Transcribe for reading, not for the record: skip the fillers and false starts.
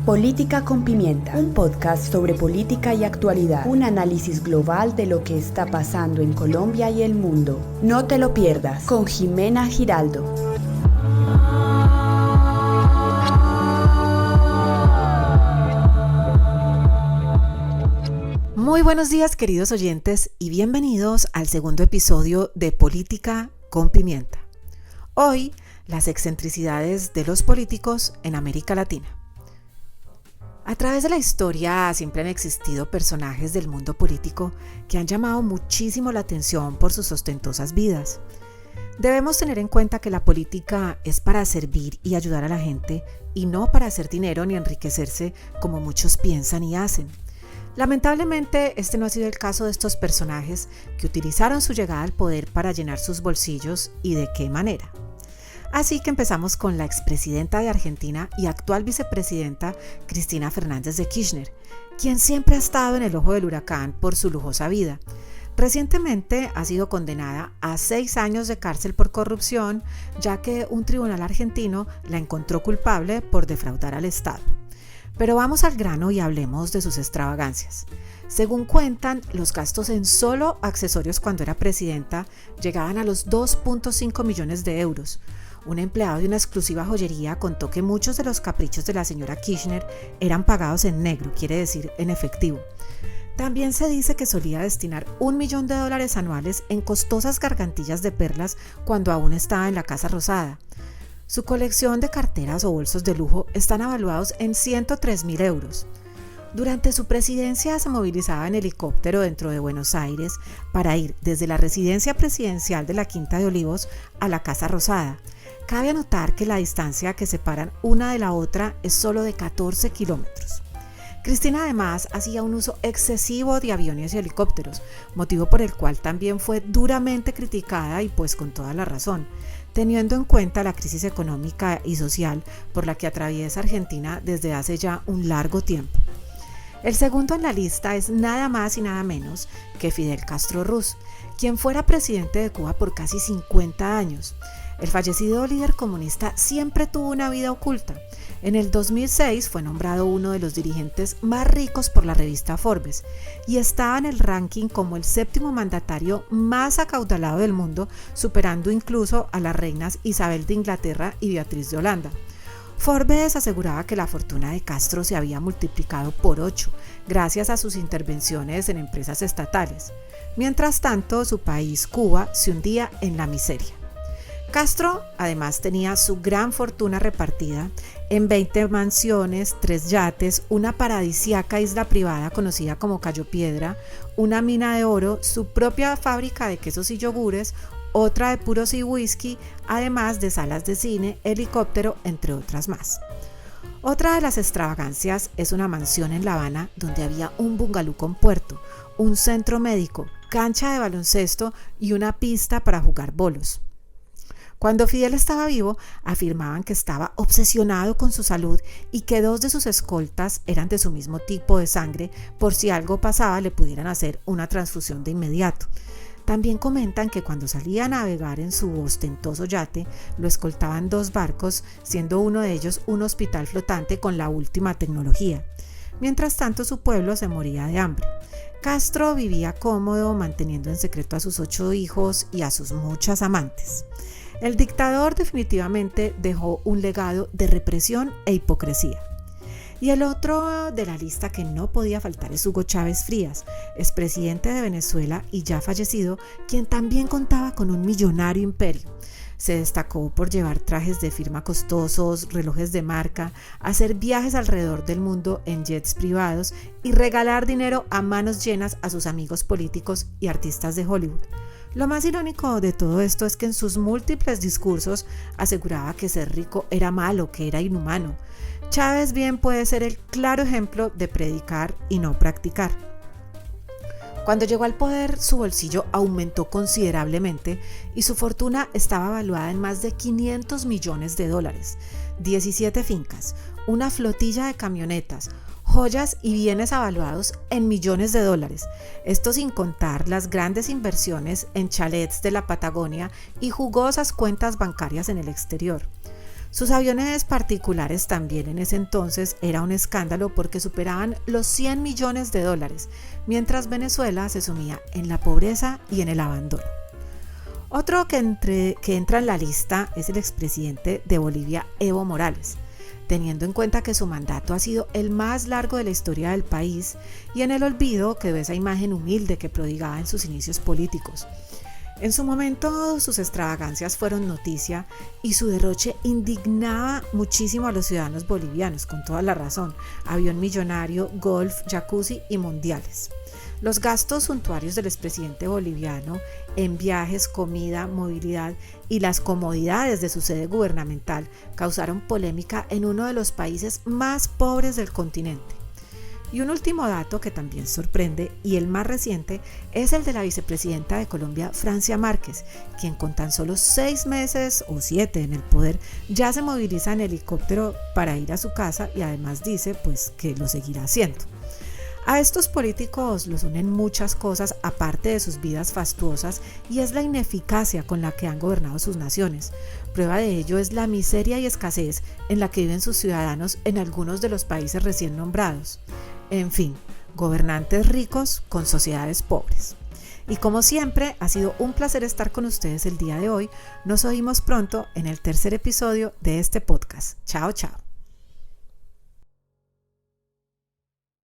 Política con Pimienta, un podcast sobre política y actualidad, un análisis global de lo que está pasando en Colombia y el mundo. No te lo pierdas, con Jimena Giraldo. Muy buenos días, queridos oyentes, y bienvenidos al segundo episodio de Política con Pimienta. Hoy, las excentricidades de los políticos en América Latina. A través de la historia siempre han existido personajes del mundo político que han llamado muchísimo la atención por sus ostentosas vidas. Debemos tener en cuenta que la política es para servir y ayudar a la gente y no para hacer dinero ni enriquecerse como muchos piensan y hacen. Lamentablemente, este no ha sido el caso de estos personajes que utilizaron su llegada al poder para llenar sus bolsillos y de qué manera. Así que empezamos con la expresidenta de Argentina y actual vicepresidenta Cristina Fernández de Kirchner, quien siempre ha estado en el ojo del huracán por su lujosa vida. Recientemente ha sido condenada a 6 años de cárcel por corrupción, ya que un tribunal argentino la encontró culpable por defraudar al Estado. Pero vamos al grano y hablemos de sus extravagancias. Según cuentan, los gastos en solo accesorios cuando era presidenta llegaban a los 2.5 millones de euros. Un empleado de una exclusiva joyería contó que muchos de los caprichos de la señora Kirchner eran pagados en negro, quiere decir en efectivo. También se dice que solía destinar $1 millón anuales en costosas gargantillas de perlas cuando aún estaba en la Casa Rosada. Su colección de carteras o bolsos de lujo están avaluados en 103.000 euros. Durante su presidencia se movilizaba en helicóptero dentro de Buenos Aires para ir desde la residencia presidencial de la Quinta de Olivos a la Casa Rosada. Cabe anotar que la distancia que separan una de la otra es solo de 14 kilómetros. Cristina además hacía un uso excesivo de aviones y helicópteros, motivo por el cual también fue duramente criticada y pues con toda la razón, teniendo en cuenta la crisis económica y social por la que atraviesa Argentina desde hace ya un largo tiempo. El segundo en la lista es nada más y nada menos que Fidel Castro Ruz, quien fuera presidente de Cuba por casi 50 años. El fallecido líder comunista siempre tuvo una vida oculta. En el 2006 fue nombrado uno de los dirigentes más ricos por la revista Forbes y estaba en el ranking como el 7º mandatario más acaudalado del mundo, superando incluso a las reinas Isabel de Inglaterra y Beatriz de Holanda. Forbes aseguraba que la fortuna de Castro se había multiplicado por 8 gracias a sus intervenciones en empresas estatales. Mientras tanto, su país, Cuba, se hundía en la miseria. Castro además tenía su gran fortuna repartida en 20 mansiones, 3 yates, una paradisíaca isla privada conocida como Cayo Piedra, una mina de oro, su propia fábrica de quesos y yogures, otra de puros y whisky, además de salas de cine, helicóptero, entre otras más. Otra de las extravagancias es una mansión en La Habana donde había un bungalú con puerto, un centro médico, cancha de baloncesto y una pista para jugar bolos. Cuando Fidel estaba vivo, afirmaban que estaba obsesionado con su salud y que 2 de sus escoltas eran de su mismo tipo de sangre, por si algo pasaba le pudieran hacer una transfusión de inmediato. También comentan que cuando salía a navegar en su ostentoso yate, lo escoltaban 2 barcos, siendo uno de ellos un hospital flotante con la última tecnología. Mientras tanto, su pueblo se moría de hambre. Castro vivía cómodo, manteniendo en secreto a sus 8 hijos y a sus muchas amantes. El dictador definitivamente dejó un legado de represión e hipocresía. Y el otro de la lista que no podía faltar es Hugo Chávez Frías, expresidente de Venezuela y ya fallecido, quien también contaba con un millonario imperio. Se destacó por llevar trajes de firma costosos, relojes de marca, hacer viajes alrededor del mundo en jets privados y regalar dinero a manos llenas a sus amigos políticos y artistas de Hollywood. Lo más irónico de todo esto es que en sus múltiples discursos aseguraba que ser rico era malo, que era inhumano. Chávez bien puede ser el claro ejemplo de predicar y no practicar. Cuando llegó al poder, su bolsillo aumentó considerablemente y su fortuna estaba valuada en más de $500 millones, 17 fincas, una flotilla de camionetas, joyas y bienes avaluados en millones de dólares, esto sin contar las grandes inversiones en chalets de la Patagonia y jugosas cuentas bancarias en el exterior. Sus aviones particulares también en ese entonces era un escándalo porque superaban los $100 millones, mientras Venezuela se sumía en la pobreza y en el abandono. Otro que entra en la lista es el expresidente de Bolivia, Evo Morales, teniendo en cuenta que su mandato ha sido el más largo de la historia del país y en el olvido quedó esa imagen humilde que prodigaba en sus inicios políticos. En su momento sus extravagancias fueron noticia y su derroche indignaba muchísimo a los ciudadanos bolivianos, con toda la razón: avión millonario, golf, jacuzzi y mundiales. Los gastos suntuarios del expresidente boliviano en viajes, comida, movilidad y las comodidades de su sede gubernamental causaron polémica en uno de los países más pobres del continente. Y un último dato que también sorprende, y el más reciente, es el de la vicepresidenta de Colombia, Francia Márquez, quien con tan solo 6 meses o 7 en el poder ya se moviliza en helicóptero para ir a su casa y además dice que lo seguirá haciendo. A estos políticos los unen muchas cosas aparte de sus vidas fastuosas, y es la ineficacia con la que han gobernado sus naciones. Prueba de ello es la miseria y escasez en la que viven sus ciudadanos en algunos de los países recién nombrados. En fin, gobernantes ricos con sociedades pobres. Y como siempre, ha sido un placer estar con ustedes el día de hoy. Nos oímos pronto en el tercer episodio de este podcast. Chao, chao.